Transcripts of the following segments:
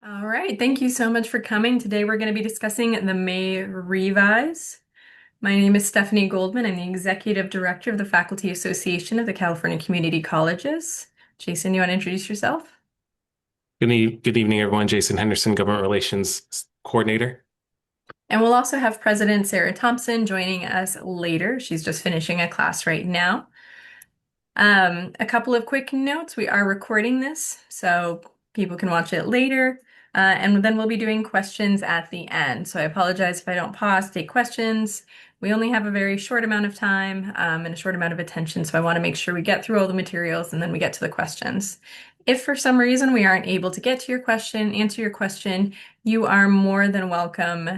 All right, thank you so much for coming. Today we're going to be discussing the May Revise. My name is Stephanie Goldman. I'm the Executive Director of the Faculty Association of the California Community Colleges. Jason, you want to introduce yourself? Good evening, everyone. Jason Henderson, Government Relations Coordinator. And we'll also have President Sarah Thompson joining us later. She's just finishing a class right now. A couple of quick notes. We are recording this, so people can watch it later. And then we'll be doing questions at the end. So I apologize if I don't pause, take questions. We only have a very short amount of time, and a short amount of attention, so I want to make sure we get through all the materials and then we get to the questions. If for some reason we aren't able to get to your question, answer your question, you are more than welcome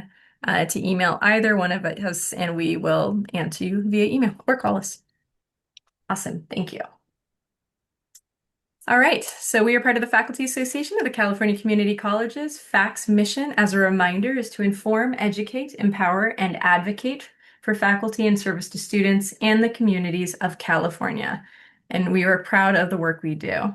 to email either one of us and we will answer you via email or call us. Awesome. Thank you. All right, so we are part of the Faculty Association of the California Community Colleges. FACC's mission, as a reminder, is to inform, educate, empower, and advocate for faculty in service to students and the communities of California. And we are proud of the work we do.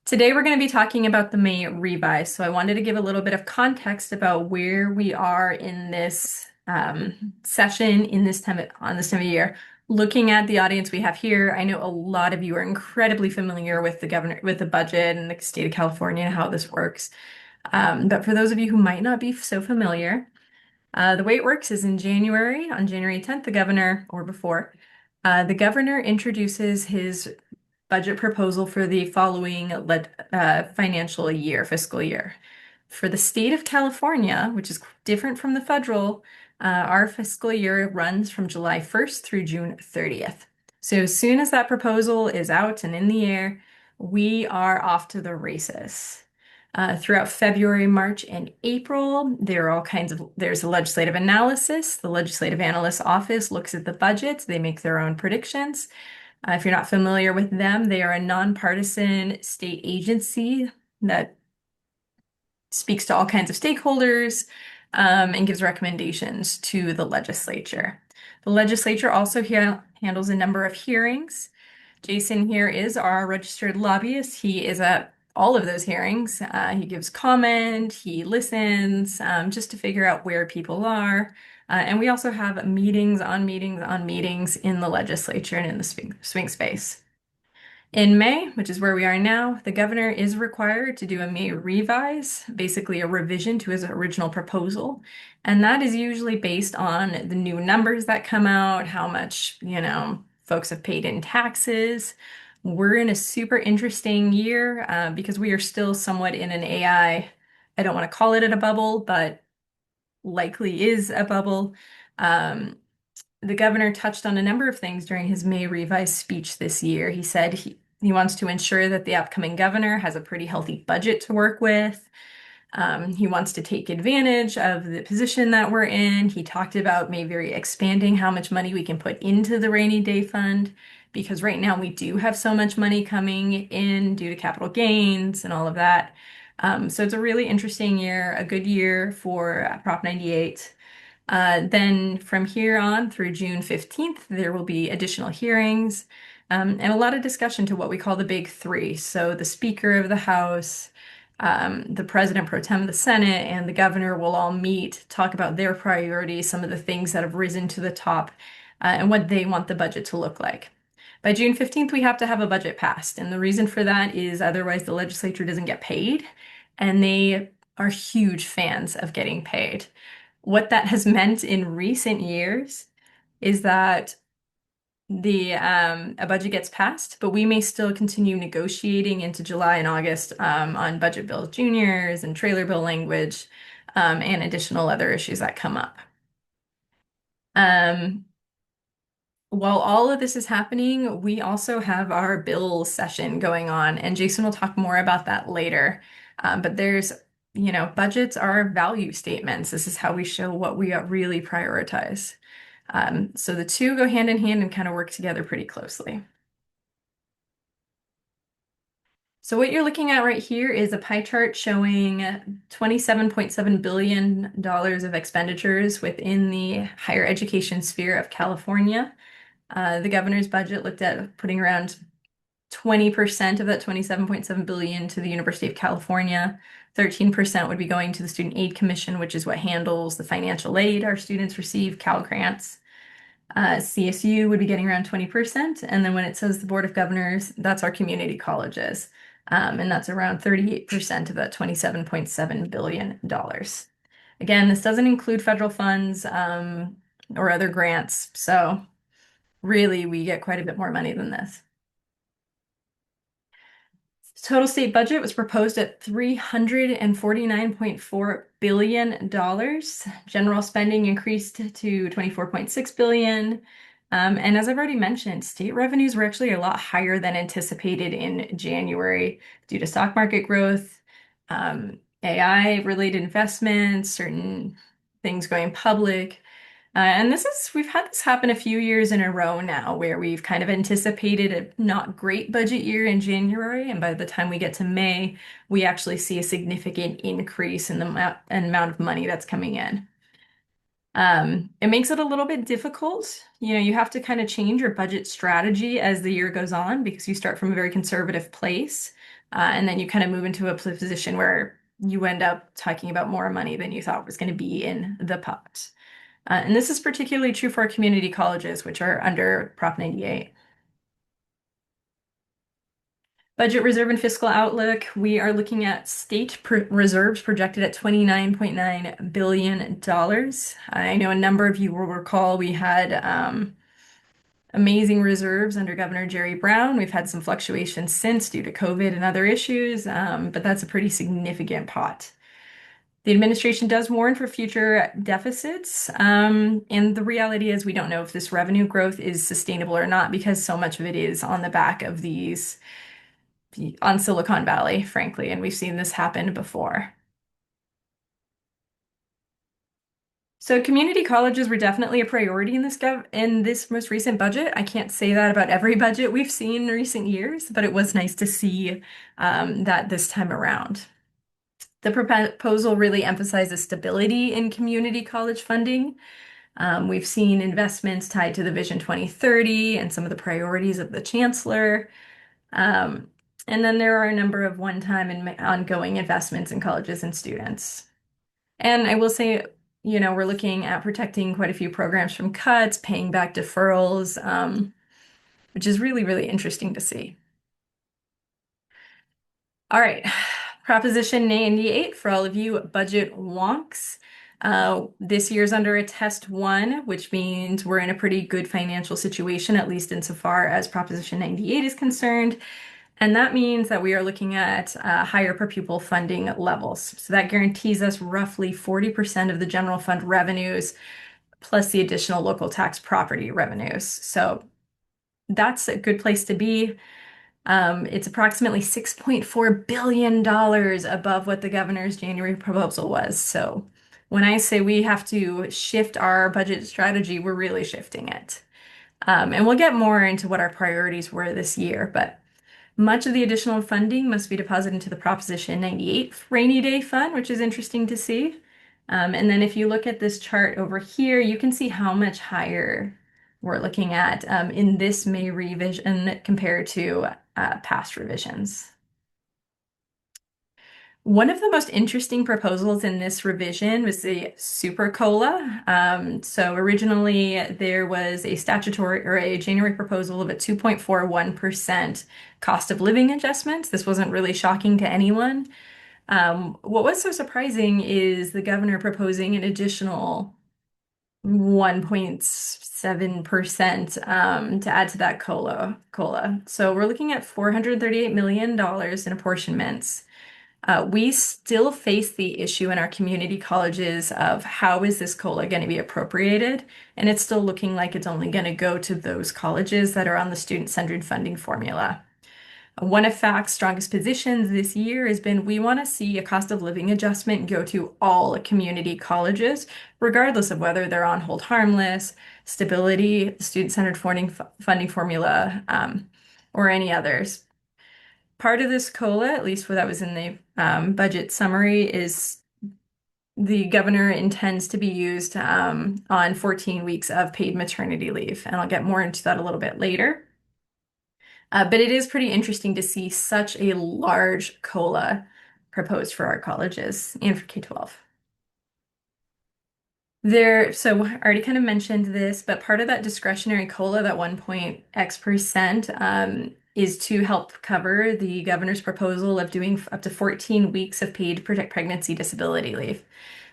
Today, we're going to be talking about the May Revise. So I wanted to give a little bit of context about where we are in this session on this time of year. Looking at the audience we have here, I know a lot of you are incredibly familiar with with the budget and the state of California and how this works. But for those of you who might not be so familiar, the way it works is on January 10th, the governor, or before, the governor introduces his budget proposal for the following financial year, fiscal year. For the state of California, which is different from the federal, our fiscal year runs from July 1st through June 30th. So as soon as that proposal is out and in the air, we are off to the races. Throughout February, March, and April, there's a legislative analysis. The Legislative Analyst's Office looks at the budgets, they make their own predictions. If you're not familiar with them, they are a nonpartisan state agency that speaks to all kinds of stakeholders and gives recommendations to the legislature. The legislature also handles a number of hearings. Jason here is our registered lobbyist. He is at all of those hearings. He gives comment, he listens, just to figure out where people are. And we also have meetings on meetings on meetings in the legislature and in the swing space. In May, which is where we are now, the governor is required to do a May revise, basically a revision to his original proposal. And that is usually based on the new numbers that come out, how much, folks have paid in taxes. We're in a super interesting year because we are still somewhat in an I don't want to call it a bubble, but likely is a bubble. The governor touched on a number of things during his May Revise speech this year. He said he wants to ensure that the upcoming governor has a pretty healthy budget to work with. He wants to take advantage of the position that we're in. He talked about maybe expanding how much money we can put into the rainy day fund because right now we do have so much money coming in due to capital gains and all of that. So it's a really interesting year, a good year for Prop 98. Then from here on through June 15th, there will be additional hearings and a lot of discussion to what we call the big three. So the Speaker of the House, the President pro tem of the Senate, and the governor will all meet, talk about their priorities, some of the things that have risen to the top, and what they want the budget to look like. By June 15th, we have to have a budget passed. And the reason for that is otherwise the legislature doesn't get paid. And they are huge fans of getting paid. What that has meant in recent years is that the a budget gets passed, but we may still continue negotiating into July and August on budget bills juniors and trailer bill language and additional other issues that come up. Um, while all of this is happening, we also have our bill session going on, and Jason will talk more about that later. But budgets are value statements. This is how we show what we really prioritize. So the two go hand in hand and kind of work together pretty closely. So what you're looking at right here is a pie chart showing $27.7 billion of expenditures within the higher education sphere of California. The governor's budget looked at putting around 20% of that 27.7 billion to the University of California. 13% would be going to the Student Aid Commission, which is what handles the financial aid our students receive, Cal Grants. CSU would be getting around 20%. And then when it says the Board of Governors, that's our community colleges. And that's around 38% of that $27.7 billion. Again, this doesn't include federal funds or other grants. So really, we get quite a bit more money than this. Total state budget was proposed at $349.4 billion. General spending increased to $24.6 billion. And as I've already mentioned, state revenues were actually a lot higher than anticipated in January due to stock market growth, AI-related investments, certain things going public. And we've had this happen a few years in a row now where we've kind of anticipated a not great budget year in January. And by the time we get to May, we actually see a significant increase in the amount of money that's coming in. It makes it a little bit difficult. You have to kind of change your budget strategy as the year goes on because you start from a very conservative place. And then you kind of move into a position where you end up talking about more money than you thought was going to be in the pot. And this is particularly true for our community colleges, which are under Prop 98. Budget reserve and fiscal outlook, we are looking at state reserves projected at $29.9 billion. I know a number of you will recall we had amazing reserves under Governor Jerry Brown. We've had some fluctuations since due to COVID and other issues, but that's a pretty significant pot. The administration does warn for future deficits, and the reality is we don't know if this revenue growth is sustainable or not because so much of it is on the back of on Silicon Valley, frankly, and we've seen this happen before. So community colleges were definitely a priority in this most recent budget. I can't say that about every budget we've seen in recent years, but it was nice to see that this time around. The proposal really emphasizes stability in community college funding. We've seen investments tied to the Vision 2030 and some of the priorities of the chancellor. And then there are a number of one-time and ongoing investments in colleges and students. And I will say, we're looking at protecting quite a few programs from cuts, paying back deferrals, which is really, really interesting to see. All right, Proposition 98 for all of you budget wonks. This year's under a test one, which means we're in a pretty good financial situation, at least insofar as Proposition 98 is concerned. And that means that we are looking at higher per pupil funding levels. So that guarantees us roughly 40% of the general fund revenues, plus the additional local tax property revenues. So that's a good place to be. It's approximately $6.4 billion above what the governor's January proposal was. So when I say we have to shift our budget strategy, we're really shifting it. And we'll get more into what our priorities were this year, but much of the additional funding must be deposited into the Proposition 98 rainy day fund, which is interesting to see. And then if you look at this chart over here, you can see how much higher we're looking at in this May revision compared to past revisions. One of the most interesting proposals in this revision was the super COLA. So originally there was a statutory or a January proposal of a 2.41% cost of living adjustment. This wasn't really shocking to anyone. What was so surprising is the governor proposing an additional 1.7% to add to that COLA. So we're looking at $438 million in apportionments. We still face the issue in our community colleges of how is this COLA going to be appropriated? And it's still looking like it's only going to go to those colleges that are on the student-centered funding formula. One of FACC's strongest positions this year has been we want to see a cost of living adjustment go to all community colleges, regardless of whether they're on hold harmless, stability, student-centered funding formula, or any others. Part of this COLA, at least what that was in the budget summary, is the governor intends to be used on 14 weeks of paid maternity leave. And I'll get more into that a little bit later. But it is pretty interesting to see such a large COLA proposed for our colleges and for K-12. So I already kind of mentioned this, but part of that discretionary COLA, that 1 point X%, is to help cover the governor's proposal of doing up to 14 weeks of paid pregnancy disability leave.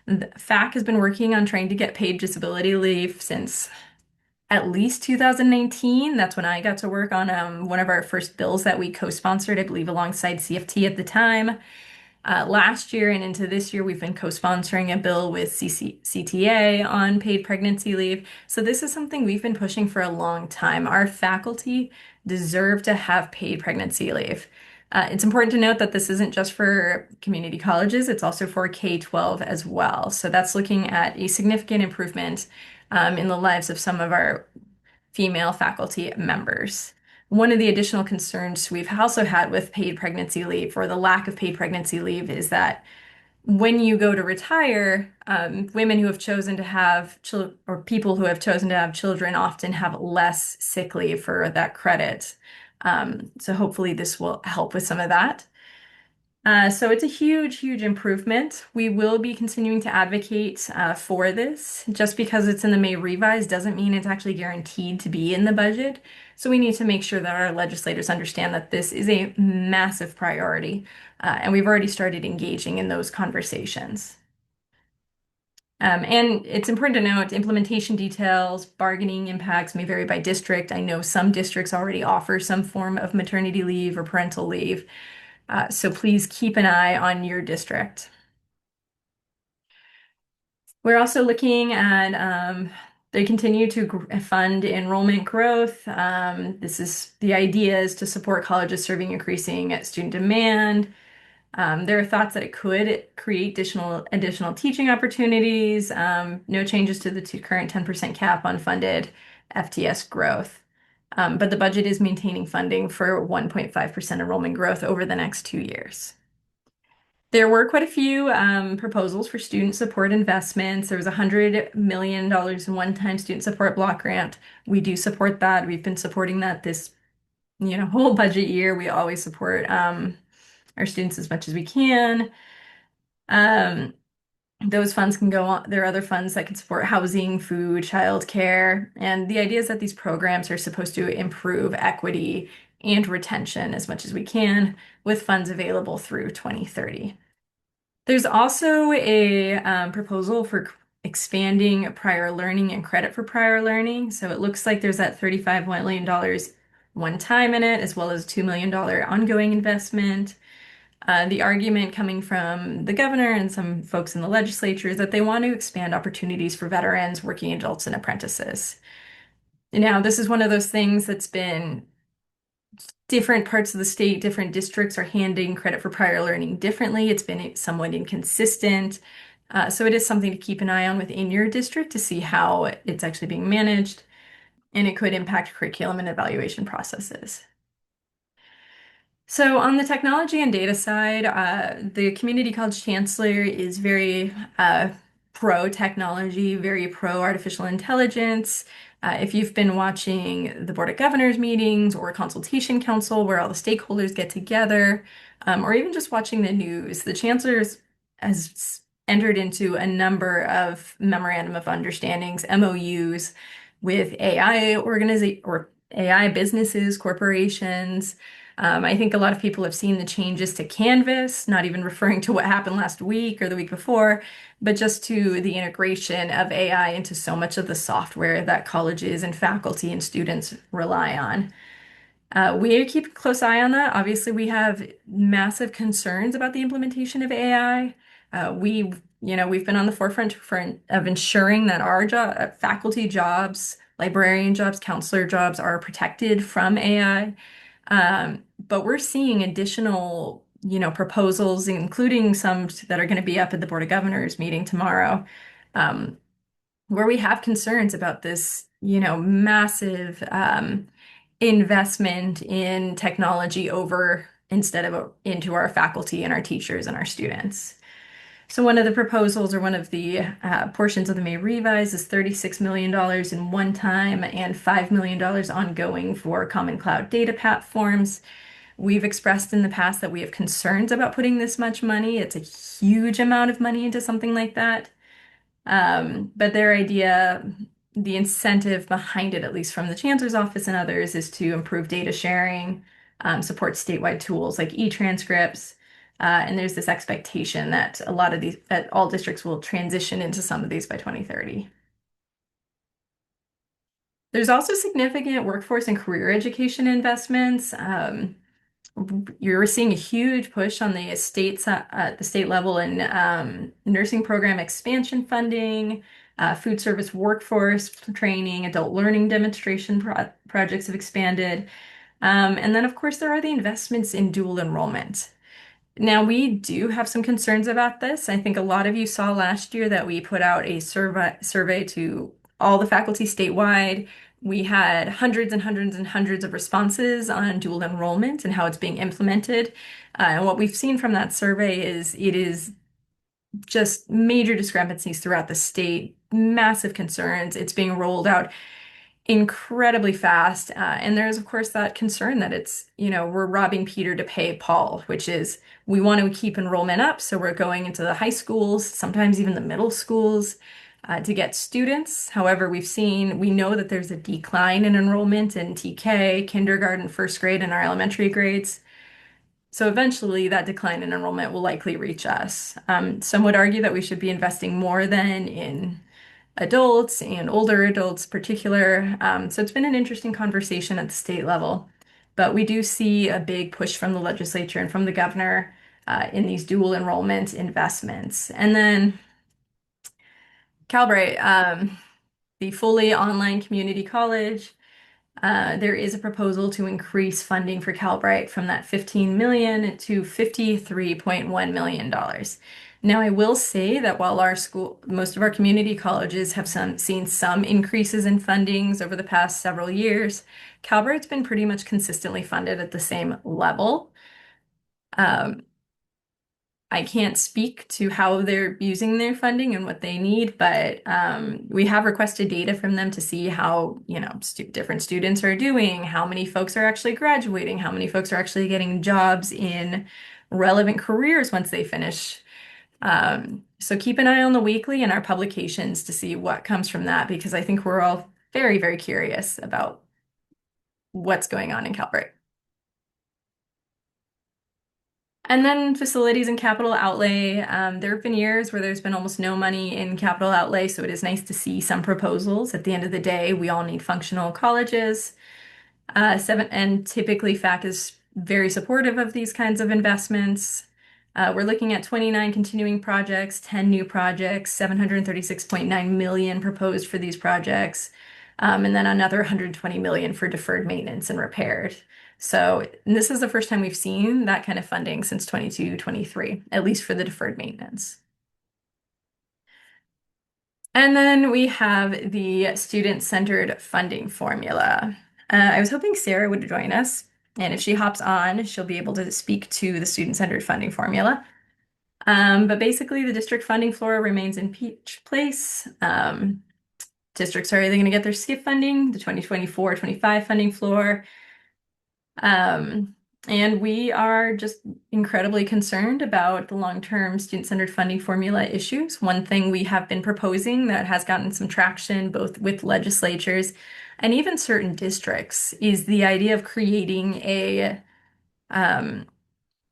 The FACC has been working on trying to get paid disability leave since at least 2019. That's when I got to work on one of our first bills that we co-sponsored, I believe, alongside CFT at the time. Last year and into this year, we've been co-sponsoring a bill with CTA on paid pregnancy leave. So this is something we've been pushing for a long time. Our faculty deserve to have paid pregnancy leave. It's important to note that this isn't just for community colleges, it's also for K-12 as well. So that's looking at a significant improvement in the lives of some of our female faculty members. One of the additional concerns we've also had with paid pregnancy leave or the lack of paid pregnancy leave is that when you go to retire, women who have chosen to have children or people who have chosen to have children often have less sick leave for that credit. So hopefully this will help with some of that. So it's a huge, huge improvement. We will be continuing to advocate for this. Just because it's in the May revise doesn't mean it's actually guaranteed to be in the budget. So we need to make sure that our legislators understand that this is a massive priority, and we've already started engaging in those conversations. And it's important to note implementation details, bargaining impacts may vary by district. I know some districts already offer some form of maternity leave or parental leave. So please keep an eye on your district. We're also looking at they continue to fund enrollment growth. The idea is to support colleges serving increasing student demand. There are thoughts that it could create additional teaching opportunities. No changes to the current 10% cap on funded FTS growth. But the budget is maintaining funding for 1.5% enrollment growth over the next 2 years. There were quite a few proposals for student support investments. There was $100 million in one-time student support block grant. We do support that. We've been supporting that this, whole budget year. We always support our students as much as we can. Um, those funds can go on. There are other funds that can support housing, food, childcare. And the idea is that these programs are supposed to improve equity and retention as much as we can with funds available through 2030. There's also a proposal for expanding prior learning and credit for prior learning. So it looks like there's that $35 million one time in it, as well as $2 million ongoing investment. The argument coming from the governor and some folks in the legislature is that they want to expand opportunities for veterans, working adults, and apprentices. Now, this is one of those things that's been different parts of the state, different districts are handing credit for prior learning differently. It's been somewhat inconsistent. So it is something to keep an eye on within your district to see how it's actually being managed, and it could impact curriculum and evaluation processes. So on the technology and data side, the community college chancellor is very pro technology, very pro artificial intelligence. If you've been watching the Board of Governors meetings or Consultation Council, where all the stakeholders get together, or even just watching the news, the chancellor has entered into a number of memorandum of understandings, MOUs, with AI businesses, corporations. I think a lot of people have seen the changes to Canvas, not even referring to what happened last week or the week before, but just to the integration of AI into so much of the software that colleges and faculty and students rely on. We keep a close eye on that. Obviously, we have massive concerns about the implementation of AI. We've been on the forefront of ensuring that our faculty jobs, librarian jobs, counselor jobs are protected from AI. But we're seeing additional, proposals, including some that are going to be up at the Board of Governors meeting tomorrow, where we have concerns about this, massive investment in technology instead of into our faculty and our teachers and our students. So one of the proposals or one of the portions of the May revise is $36 million in one time and $5 million ongoing for common cloud data platforms. We've expressed in the past that we have concerns about putting this much money. It's a huge amount of money into something like that. But their idea, the incentive behind it, at least from the Chancellor's office and others, is to improve data sharing, support statewide tools like e-transcripts, and there's this expectation that a lot of these, that all districts will transition into some of these by 2030. There's also significant workforce and career education investments. You're seeing a huge push on the state level in nursing program expansion funding, food service workforce training, adult learning demonstration projects have expanded. And then, of course, there are the investments in dual enrollment. Now, we do have some concerns about this. I think a lot of you saw last year that we put out a survey to all the faculty statewide. We had hundreds and hundreds and hundreds of responses on dual enrollment and how it's being implemented. And what we've seen from that survey is it is just major discrepancies throughout the state, massive concerns. It's being rolled out incredibly fast. And there's, of course, that concern that it's, we're robbing Peter to pay Paul, which is we want to keep enrollment up. So we're going into the high schools, sometimes even the middle schools, to get students. However, we know that there's a decline in enrollment in TK, kindergarten, first grade, and our elementary grades. So eventually that decline in enrollment will likely reach us. Some would argue that we should be investing more than in adults and older adults in particular. So it's been an interesting conversation at the state level. But we do see a big push from the legislature and from the governor in these dual enrollment investments. And then Calbright, the fully online community college. There is a proposal to increase funding for Calbright from that 15 million to $53.1 million. Now, I will say that while most of our community colleges have seen some increases in fundings over the past several years, Calbright's been pretty much consistently funded at the same level. Um, I can't speak to how they're using their funding and what they need, but we have requested data from them to see how, different students are doing, how many folks are actually graduating, how many folks are actually getting jobs in relevant careers once they finish. So keep an eye on the weekly and our publications to see what comes from that, because I think we're all very, very curious about what's going on in Calvert. And then facilities and capital outlay. There have been years where there's been almost no money in capital outlay, so it is nice to see some proposals. At the end of the day, we all need functional colleges. And typically FACCC is very supportive of these kinds of investments. We're looking at 29 continuing projects, 10 new projects, 736.9 million proposed for these projects, and then another 120 million for deferred maintenance and repairs. So this is the first time we've seen that kind of funding since 22-23, at least for the deferred maintenance. And then we have the student-centered funding formula. I was hoping Sarah would join us, and if she hops on, she'll be able to speak to the student-centered funding formula. But basically, the district funding floor remains in place. Districts are either going to get their SCIP funding, the 2024-25 funding floor, and we are just incredibly concerned about the long-term student-centered funding formula issues. One thing we have been proposing that has gotten some traction both with legislatures and even certain districts is the idea of creating a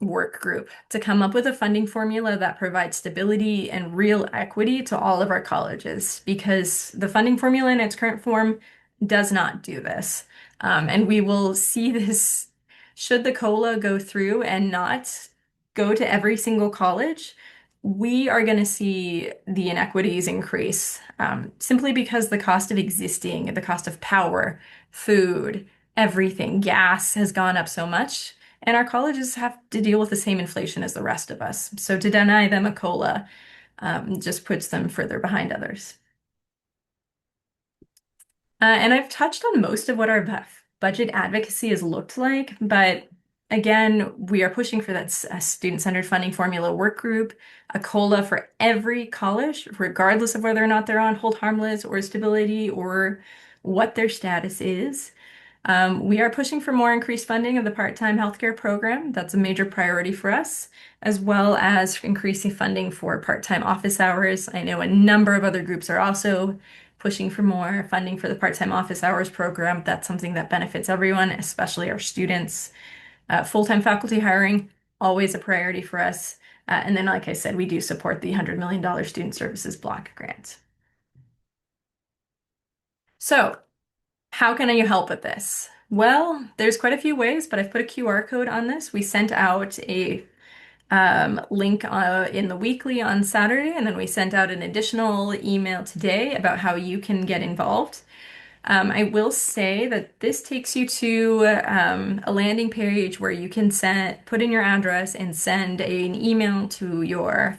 work group to come up with a funding formula that provides stability and real equity to all of our colleges, because the funding formula in its current form does not do this. And we will see this should the COLA go through and not go to every single college. We are going to see the inequities increase simply because the cost of existing, the cost of power, food, everything, gas has gone up so much. And our colleges have to deal with the same inflation as the rest of us. So to deny them a COLA just puts them further behind others. And I've touched on most of what our budget advocacy has looked like, but Again, we are pushing for that student-centered funding formula work group, a COLA for every college, regardless of whether or not they're on hold harmless or stability or what their status is. We are pushing for more increased funding of the part-time healthcare program. That's a major priority for us, as well as increasing funding for part-time office hours. I know a number of other groups are also pushing for more funding for the part-time office hours program. That's something that benefits everyone, especially our students. Full-time faculty hiring, always a priority for us. And then, like I said, we do support the $100 million Student Services Block Grant. So, how can you help with this? Well, there's quite a few ways, but I've put a QR code on this. We sent out a link in the weekly on Saturday, and then we sent out an additional email today about how you can get involved. I will say that this takes you to a landing page where you can put in your address and send an email to your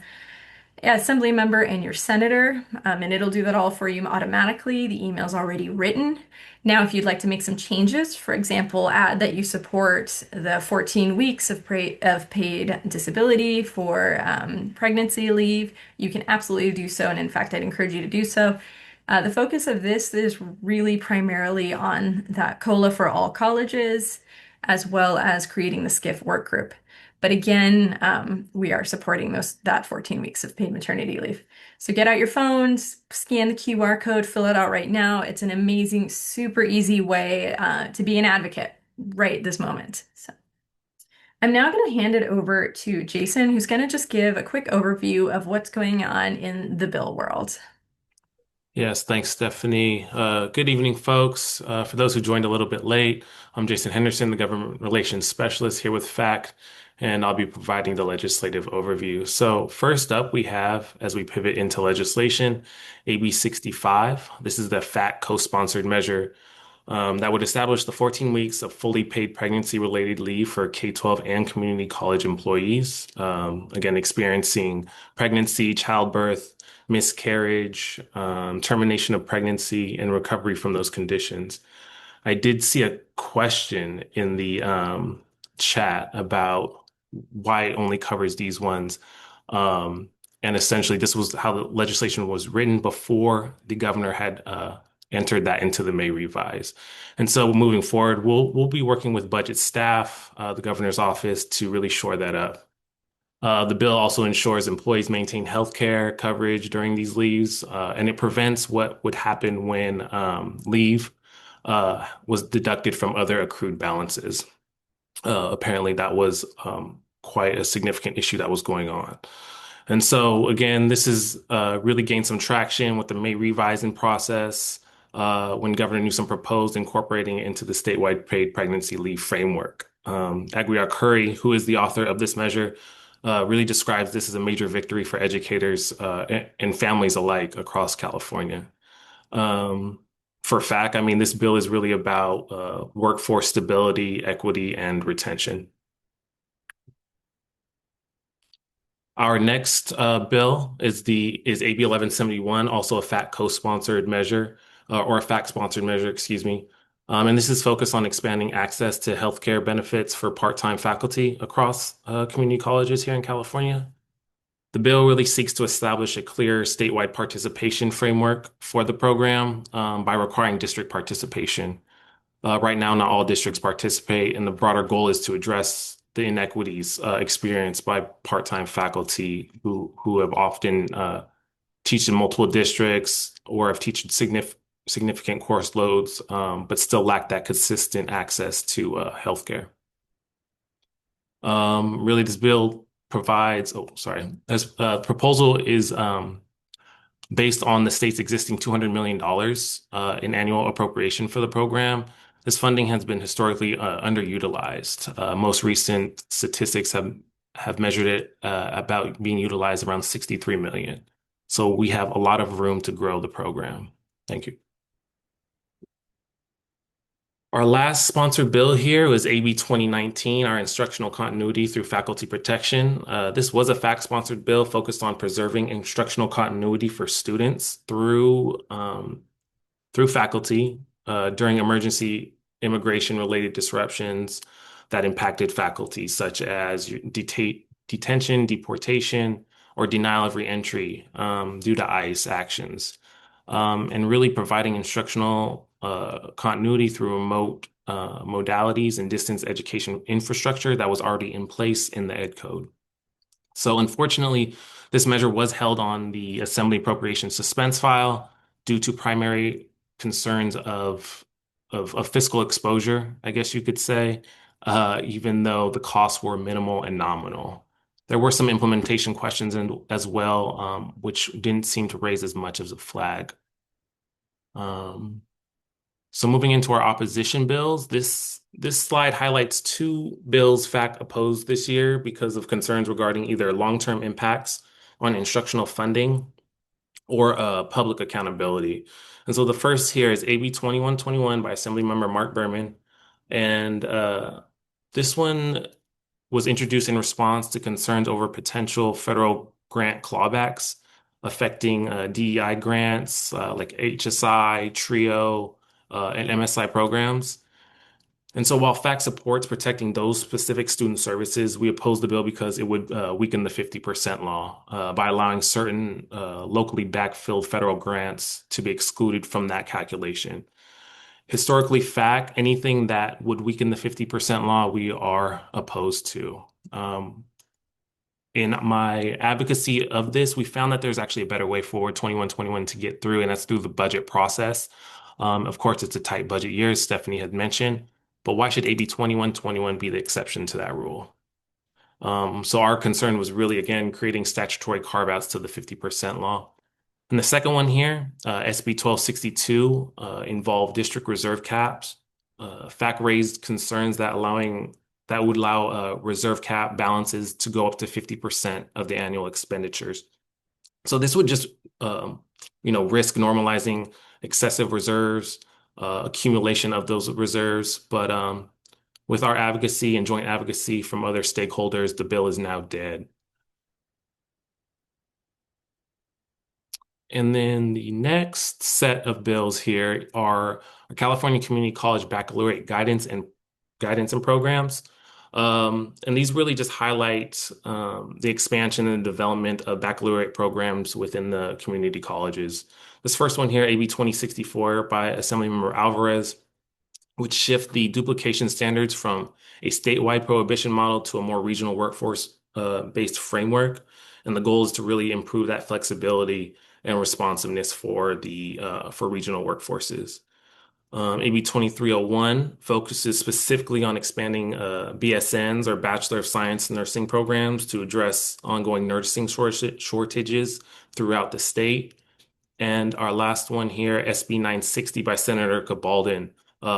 assembly member and your senator, and it'll do that all for you automatically. The email's already written. Now, if you'd like to make some changes, for example, add that you support the 14 weeks of paid disability for pregnancy leave, you can absolutely do so. And in fact, I'd encourage you to do so. The focus of this is really primarily on that COLA for all colleges, as well as creating the SCIF work group. But again, we are supporting that 14 weeks of paid maternity leave. So get out your phones, scan the QR code, fill it out right now. It's an amazing, super easy way to be an advocate right this moment. So I'm now going to hand it over to Jason, who's going to just give a quick overview of what's going on in the bill world. Yes, thanks, Stephanie. Good evening, folks. For those who joined a little bit late, I'm Jason Henderson, the Government Relations Specialist here with FACC, and I'll be providing the legislative overview. So first up, we have, as we pivot into legislation, AB 65. This is the FACC co-sponsored measure that would establish the 14 weeks of fully paid pregnancy-related leave for K-12 and community college employees, again, experiencing pregnancy, childbirth, miscarriage, termination of pregnancy, and recovery from those conditions. I did see a question in the chat about why it only covers these ones. And essentially, this was how the legislation was written before the governor had entered that into the May revise. And so moving forward, we'll be working with budget staff, the governor's office to really shore that up. The bill also ensures employees maintain health care coverage during these leaves, and it prevents what would happen when leave was deducted from other accrued balances. Apparently, that was quite a significant issue that was going on. And so, again, this is really gained some traction with the May revising process when Governor Newsom proposed incorporating it into the statewide paid pregnancy leave framework. Agriar Curry, who is the author of this measure, really describes this as a major victory for educators and families alike across California. For FACC, I mean, this bill is really about workforce stability, equity, and retention. Our next bill is AB 1171, also a FACC co-sponsored measure, or a FACC-sponsored measure, excuse me. And this is focused on expanding access to healthcare benefits for part-time faculty across community colleges here in California. The bill really seeks to establish a clear statewide participation framework for the program by requiring district participation. Right now, not all districts participate, and the broader goal is to address the inequities experienced by part-time faculty who have often teach in multiple districts or have teach significant course loads, but still lack that consistent access to healthcare. Really, this bill provides, this proposal is based on the state's existing $200 million in annual appropriation for the program. This funding has been historically underutilized. Most recent statistics have measured it about being utilized around 63 million. So we have a lot of room to grow the program. Thank you. Our last sponsored bill here was AB 2019, our instructional continuity through faculty protection. This was a FACC-sponsored bill focused on preserving instructional continuity for students through faculty during emergency immigration-related disruptions that impacted faculty, such as detention, deportation, or denial of reentry due to ICE actions, and really providing instructional continuity through remote modalities and distance education infrastructure that was already in place in the Ed Code. So unfortunately, this measure was held on the Assembly Appropriations suspense file due to primary concerns of fiscal exposure, I guess you could say, even though the costs were minimal and nominal. There were some implementation questions as well, which didn't seem to raise as much as a flag. Um, so moving into our opposition bills, this slide highlights two bills FAC opposed this year because of concerns regarding either long-term impacts on instructional funding or public accountability. And so the first here is AB 2121 by Assemblymember Mark Berman. And this one was introduced in response to concerns over potential federal grant clawbacks affecting DEI grants like HSI, TRIO, and MSI programs. And so while FACT supports protecting those specific student services, we oppose the bill because it would weaken the 50% law by allowing certain locally backfilled federal grants to be excluded from that calculation. Historically, FACT, anything that would weaken the 50% law, we are opposed to. In my advocacy of this, we found that there's actually a better way forward 2121 to get through, and that's through the budget process. Of course, it's a tight budget year, as Stephanie had mentioned, but why should AB 2121 be the exception to that rule? So our concern was really, again, creating statutory carve-outs to the 50% law. And the second one here, SB 1262, involved district reserve caps. FAC raised concerns that would allow reserve cap balances to go up to 50% of the annual expenditures. So this would just, risk normalizing excessive reserves, accumulation of those reserves. But with our advocacy and joint advocacy from other stakeholders, the bill is now dead. And then the next set of bills here are our California Community College Baccalaureate guidance and programs. And these really just highlight the expansion and development of baccalaureate programs within the community colleges. This first one here, AB 2064 by Assemblymember Alvarez, which shift the duplication standards from a statewide prohibition model to a more regional workforce based framework. And the goal is to really improve that flexibility and responsiveness for regional workforces. AB 2301 focuses specifically on expanding BSNs or Bachelor of Science Nursing programs to address ongoing nursing shortages throughout the state. And our last one here, SB 960 by Senator Cabaldon,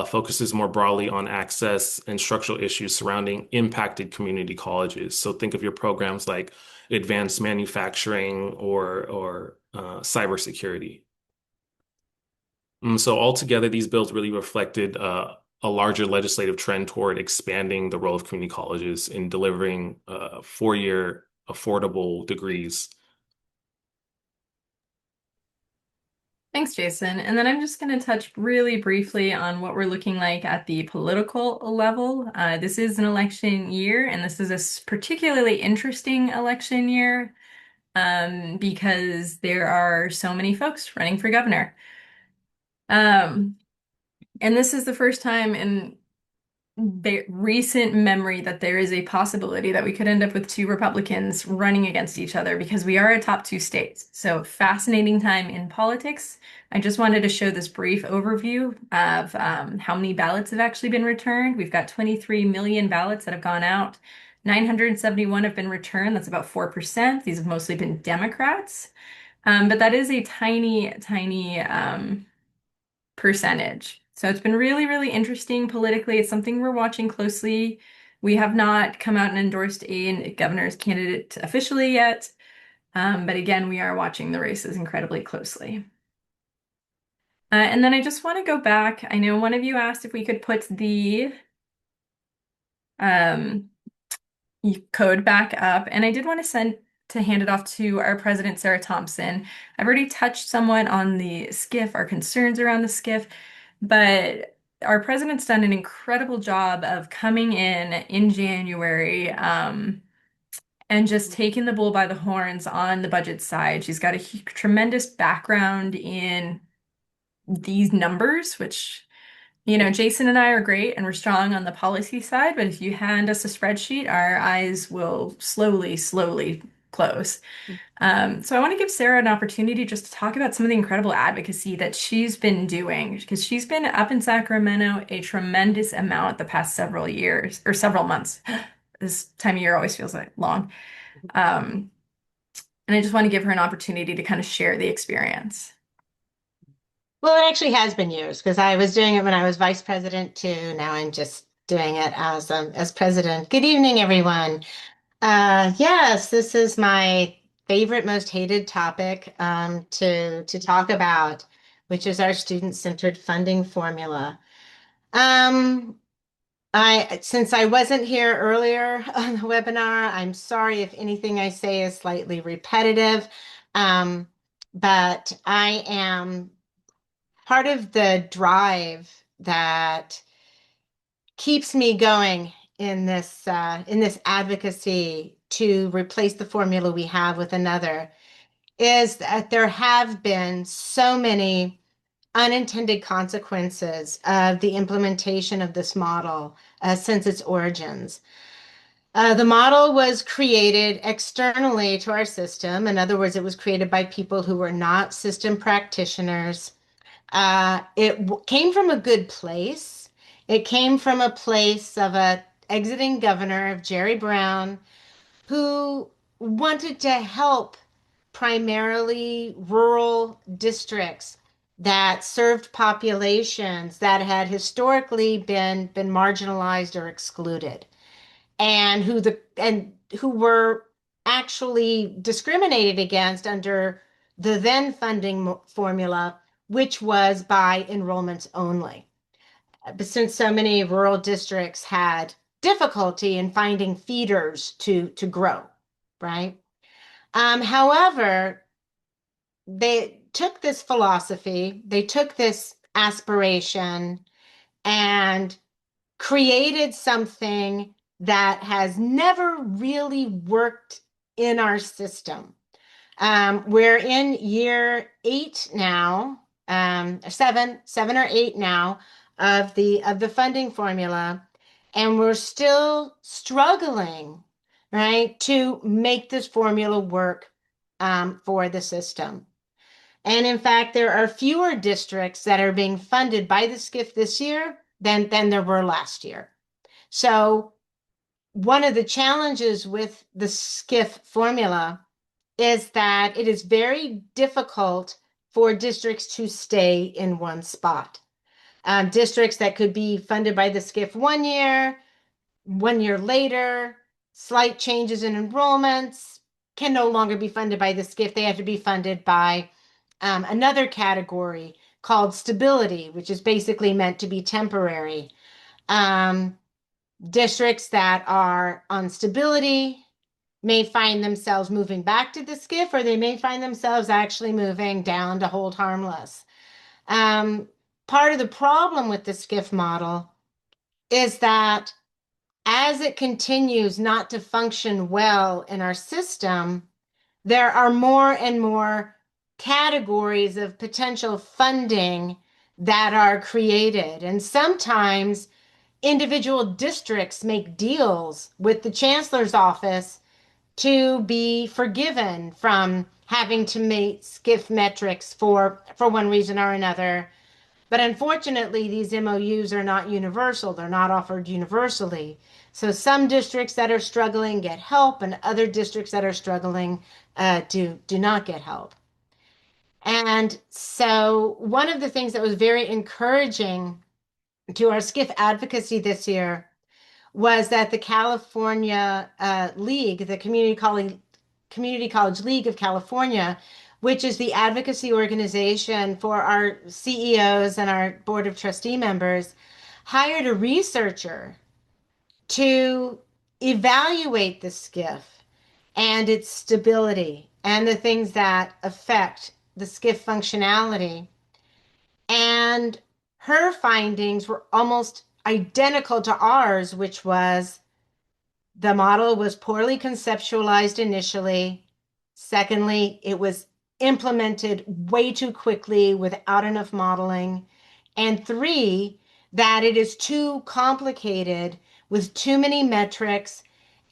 focuses more broadly on access and structural issues surrounding impacted community colleges. So think of your programs like advanced manufacturing or cybersecurity. So altogether, these bills really reflected a larger legislative trend toward expanding the role of community colleges in delivering four-year affordable degrees. Thanks, Jason. And then I'm just going to touch really briefly on what we're looking like at the political level. This is an election year, and this is a particularly interesting election year because there are so many folks running for governor. And this is the first time in recent memory that there is a possibility that we could end up with two Republicans running against each other because we are a top two states. So fascinating time in politics. I just wanted to show this brief overview of how many ballots have actually been returned. We've got 23 million ballots that have gone out. 971 have been returned. That's about 4%. These have mostly been Democrats. But that is a tiny, tiny percentage. So it's been really, really interesting politically. It's something we're watching closely. We have not come out and endorsed a governor's candidate officially yet. But again, we are watching the races incredibly closely. And then I just want to go back. I know one of you asked if we could put the code back up, and I did want to hand it off to our president, Sarah Thompson. I've already touched somewhat on the SCIF, our concerns around the SCIF, but our president's done an incredible job of coming in January, and just taking the bull by the horns on the budget side. She's got a tremendous background in these numbers, which, Jason and I are great and we're strong on the policy side, but if you hand us a spreadsheet, our eyes will slowly close. So I want to give Sarah an opportunity just to talk about some of the incredible advocacy that she's been doing, because she's been up in Sacramento a tremendous amount the past several years or several months. This time of year always feels like long. Um, and I just want to give her an opportunity to kind of share the experience. Well, it actually has been years because I was doing it when I was vice president too. Now I'm just doing it as president. Good evening, everyone. Yes, this is my favorite, most hated topic to talk about, which is our student-centered funding formula. Um, since I wasn't here earlier on the webinar, I'm sorry if anything I say is slightly repetitive, um, but I am part of the drive that keeps me going in this advocacy to replace the formula we have with another is that there have been so many unintended consequences of the implementation of this model since its origins. The model was created externally to our system. In other words, it was created by people who were not system practitioners. Came from a good place. It came from a place of a exiting governor of Jerry Brown who wanted to help primarily rural districts that served populations that had historically been marginalized or excluded and who were actually discriminated against under the then funding formula, which was by enrollments only. But since so many rural districts had difficulty in finding feeders to grow, right? However, they took this philosophy, they took this aspiration and created something that has never really worked in our system. We're in year 8 now, seven or 8 now of the funding formula, and we're still struggling, right, to make this formula work for the system. And in fact, there are fewer districts that are being funded by the SCIF this year than there were last year. So one of the challenges with the SCIF formula is that it is very difficult for districts to stay in one spot. Districts that could be funded by the SCIF 1 year later, slight changes in enrollments can no longer be funded by the SCIF. They have to be funded by another category called stability, which is basically meant to be temporary. Districts that are on stability may find themselves moving back to the SCIF, or they may find themselves actually moving down to hold harmless. Part of the problem with the SCIF model is that as it continues not to function well in our system, there are more and more categories of potential funding that are created. And sometimes individual districts make deals with the chancellor's office to be forgiven from having to meet SCIF metrics for one reason or another. But unfortunately, these MOUs are not universal. They're not offered universally. So some districts that are struggling get help, and other districts that are struggling do not get help. And so one of the things that was very encouraging to our SCIF advocacy this year was that the California League, the Community College League of California, which is the advocacy organization for our CEOs and our board of trustee members, hired a researcher to evaluate the SCIF and its stability and the things that affect the SCIF functionality. And her findings were almost identical to ours, which was the model was poorly conceptualized initially. Secondly, it was implemented way too quickly without enough modeling. And three, that it is too complicated with too many metrics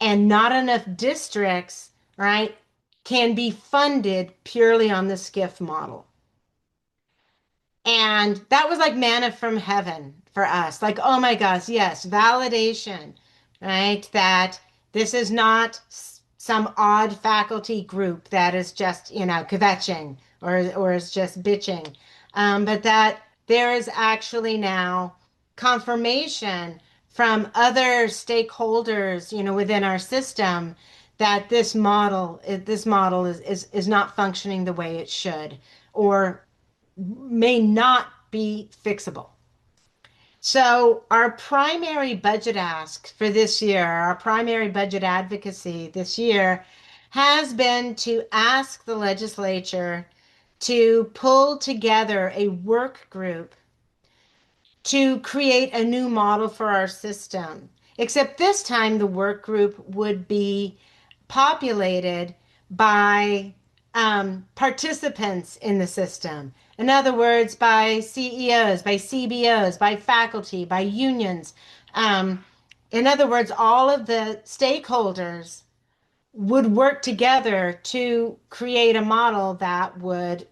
and not enough districts, right, can be funded purely on the SCIF model. And that was like manna from heaven for us. Like, oh my gosh, yes, validation, right? That this is not some odd faculty group that is just, kvetching or is just bitching. But that there is actually now confirmation from other stakeholders, within our system that this model is not functioning the way it should, or may not be fixable. So, our primary budget ask for this year, our primary budget advocacy this year, has been to ask the legislature to pull together a work group to create a new model for our system. Except this time, the work group would be populated by participants in the system. In other words, by CEOs, by CBOs, by faculty, by unions. In other words, all of the stakeholders would work together to create a model that would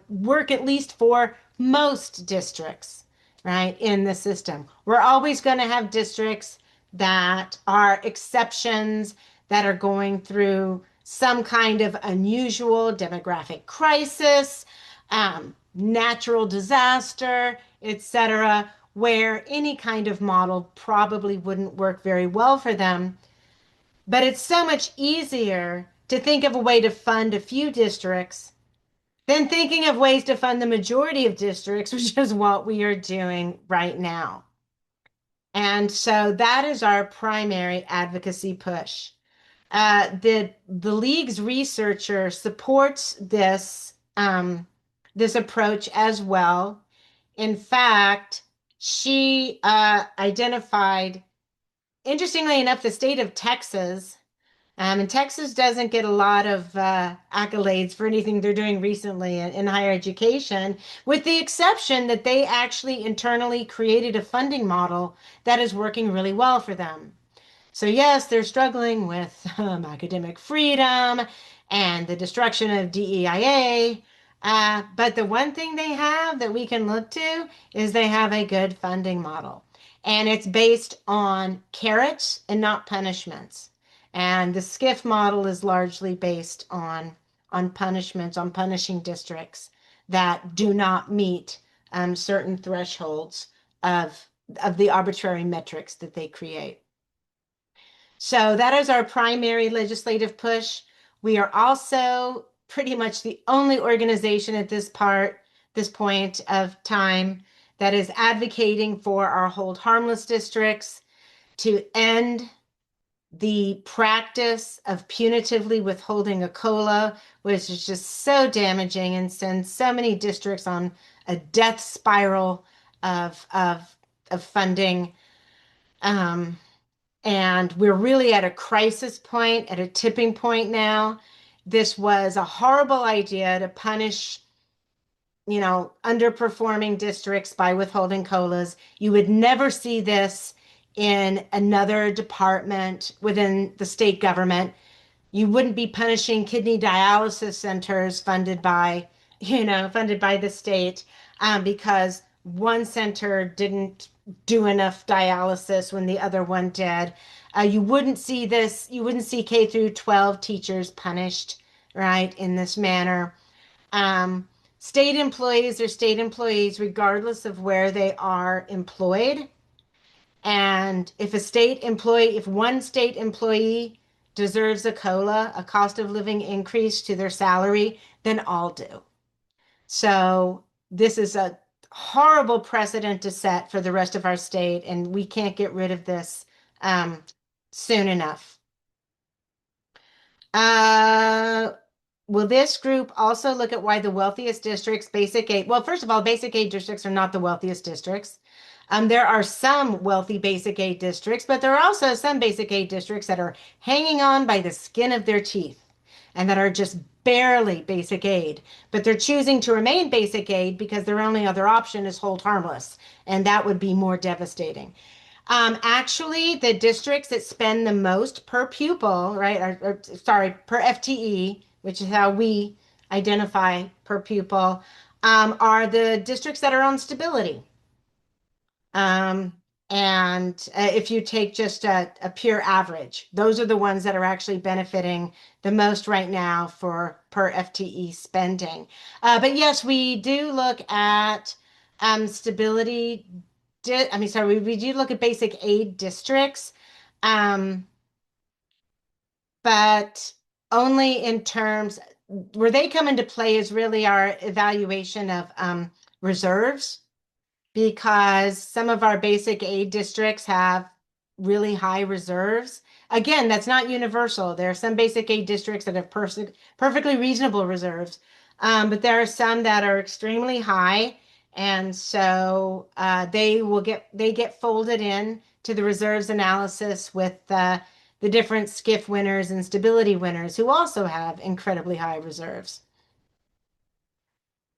work at least for most districts, right, in the system. We're always going to have districts that are exceptions, that are going through some kind of unusual demographic crisis, natural disaster, etc., where any kind of model probably wouldn't work very well for them. But it's so much easier to think of a way to fund a few districts than thinking of ways to fund the majority of districts, which is what we are doing right now. And so that is our primary advocacy push. The league's researcher supports this approach as well. In fact, she identified, interestingly enough, the state of Texas. And Texas doesn't get a lot of accolades for anything they're doing recently in higher education, with the exception that they actually internally created a funding model that is working really well for them. So, yes, they're struggling with academic freedom and the destruction of DEIA. But the one thing they have that we can look to is they have a good funding model. And it's based on carrots and not punishments. And the SCIF model is largely based on punishments, on punishing districts that do not meet certain thresholds of the arbitrary metrics that they create. So that is our primary legislative push. We are also pretty much the only organization at this point of time that is advocating for our hold harmless districts, to end the practice of punitively withholding a COLA, which is just so damaging and sends so many districts on a death spiral of funding. And we're really at a crisis point, at a tipping point now. This was a horrible idea to punish, underperforming districts by withholding COLAs. You would never see this in another department within the state government. You wouldn't be punishing kidney dialysis centers funded by the state, because one center didn't do enough dialysis when the other one did. You wouldn't see this. You wouldn't see K through 12 teachers punished, right, in this manner. State employees are state employees regardless of where they are employed. And if one state employee deserves a COLA, a cost of living increase to their salary, then all do. So this is a horrible precedent to set for the rest of our state, and we can't get rid of this soon enough. will this group also look at why the wealthiest districts, basic aid, well, first of all, basic aid districts are not the wealthiest districts. There are some wealthy basic aid districts, but there are also some basic aid districts that are hanging on by the skin of their teeth and that are just barely basic aid, but they're choosing to remain basic aid because their only other option is hold harmless, and that would be more devastating. Actually, the districts that spend the most per pupil, right, or sorry, per FTE, which is how we identify per pupil, are the districts that are on stability. Um, and if you take just a pure average, those are the ones that are actually benefiting the most right now for per FTE spending. But yes, we do look at stability. I mean, sorry, we do look at basic aid districts, um, but only in terms where they come into play is really our evaluation of reserves because some of our basic aid districts have really high reserves. Again, that's not universal. There are some basic aid districts that have perfectly reasonable reserves, but there are some that are extremely high, and so they get folded in to the reserves analysis with the different SCIF winners and stability winners who also have incredibly high reserves.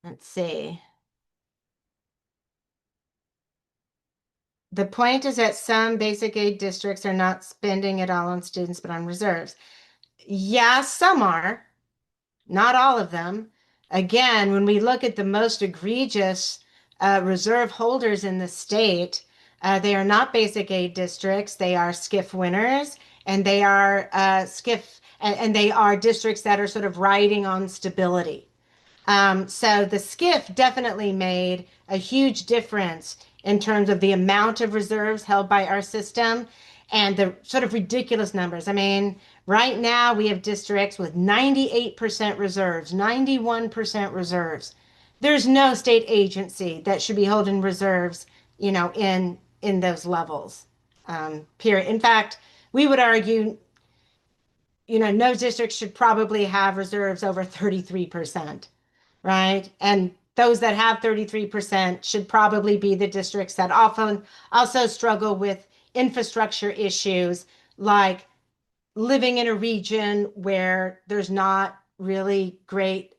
Let's see. The point is that some basic aid districts are not spending it all on students, but on reserves. Yeah, some are, not all of them. Again, when we look at the most egregious reserve holders in the state, they are not basic aid districts. They are SCIF winners, and they are SCIF, and they are districts that are sort of riding on stability. So the SCIF definitely made a huge difference in terms of the amount of reserves held by our system and the sort of ridiculous numbers. I mean, right now we have districts with 98% reserves, 91% reserves. There's no state agency that should be holding reserves, in those levels. Period. In fact, we would argue, no district should probably have reserves over 33%, right? And those that have 33% should probably be the districts that often also struggle with infrastructure issues like living in a region where there's not really great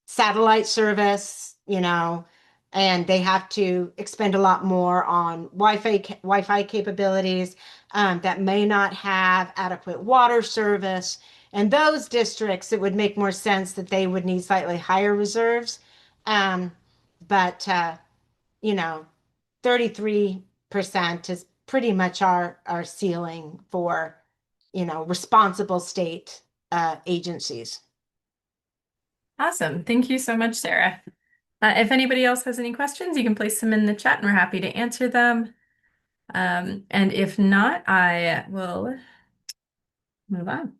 satellite service, and they have to expend a lot more on Wi-Fi capabilities that may not have adequate water service. And those districts, it would make more sense that they would need slightly higher reserves. Um, but you know, 33% is pretty much our ceiling for, responsible state agencies. Awesome. Thank you so much, Sarah. If anybody else has any questions, you can place them in the chat and we're happy to answer them. And if not, I will move on.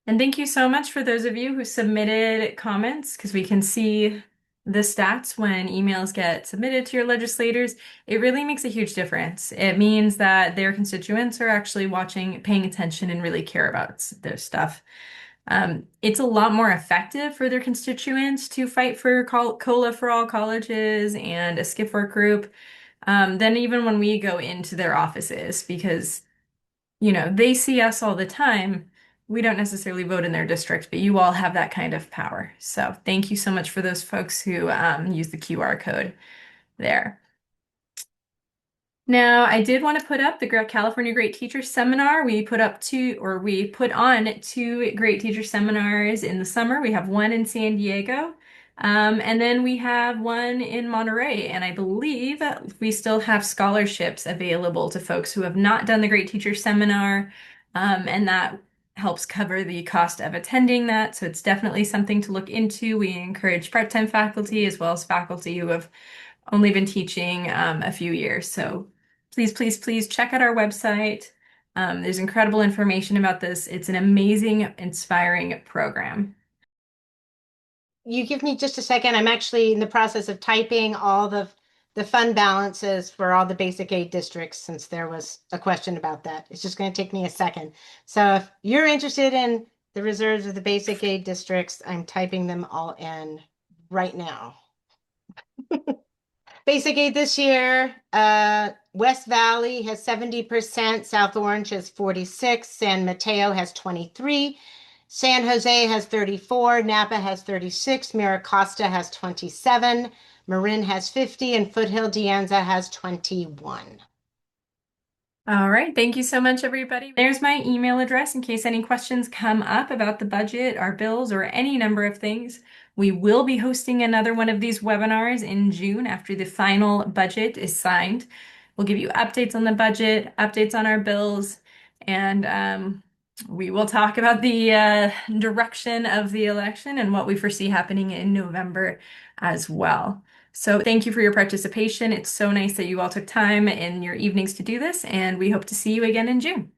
And thank you so much for those of you who submitted comments because we can see the stats when emails get submitted to your legislators. It really makes a huge difference. It means that their constituents are actually watching, paying attention, and really care about their stuff. It's a lot more effective for their constituents to fight for COLA for all colleges and a skip work group than even when we go into their offices because, they see us all the time. We don't necessarily vote in their district, but you all have that kind of power. So thank you so much for those folks who use the QR code there. Now, I did want to put up the California Great Teacher Seminar. We put on two Great Teacher Seminars in the summer. We have one in San Diego, and then we have one in Monterey. And I believe we still have scholarships available to folks who have not done the Great Teacher Seminar, and that helps cover the cost of attending that. So it's definitely something to look into. We encourage part-time faculty as well as faculty who have only been teaching a few years. So please, please, please check out our website. There's incredible information about this. It's an amazing, inspiring program. You give me just a second. I'm actually in the process of typing all the fund balances for all the basic aid districts since there was a question about that. It's just going to take me a second. So if you're interested in the reserves of the basic aid districts. I'm typing them all in right now. Basic aid this year, West Valley has 70%, South Orange has 46, San Mateo has 23, San Jose has 34, Napa has 36, Miracosta has 27, Marin has 50, and Foothill De Anza has 21. All right, thank you so much, everybody. There's my email address in case any questions come up about the budget, our bills, or any number of things. We will be hosting another one of these webinars in June after the final budget is signed. We'll give you updates on the budget, updates on our bills, and we will talk about the direction of the election and what we foresee happening in November as well. So thank you for your participation. It's so nice that you all took time in your evenings to do this, and we hope to see you again in June.